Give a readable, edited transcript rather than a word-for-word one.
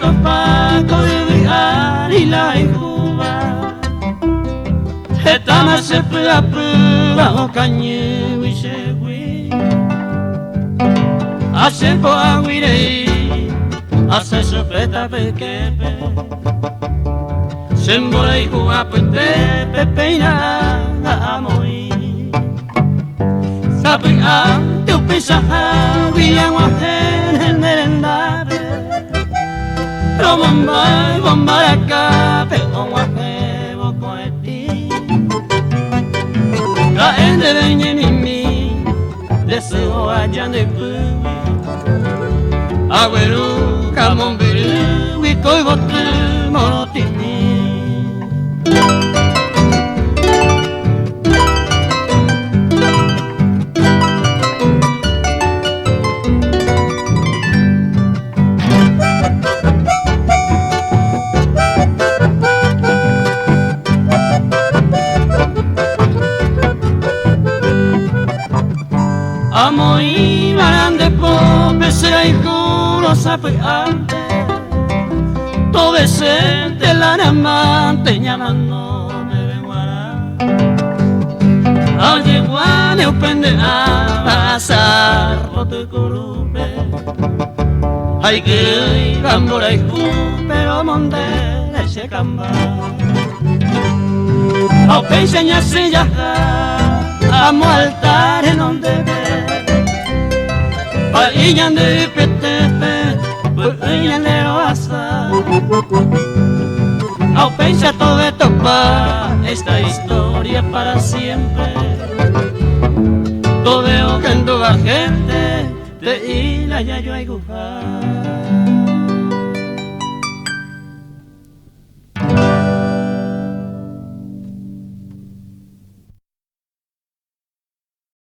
topaco de y la Cuba. Etama se pula o cañe wisegui. Hace po aguirei, hace sopeta pequepe. Sembora y juga pente pepeina amoi. Sabe a teu pensar via uma merendade. Pro bomba acá pe uma hevo coeti. La ende venye mimi deseo allá de pui. Agüero camomberu y coibote monotini. Amoi grande pope será hijo lo sabe antes. Todo decente la namante llamando me venguará. Al llegar eu pende a pasar o te corrupe. Hay que ir cambora y pero monte ese camba. Ao penseña se ya amo altar en donde ve. Pa iñan de petepe, pues iñan de roasa. Ao pensa todo esto pa esta historia para siempre. Todo veo que en toda gente de ila ya yo hay gujar.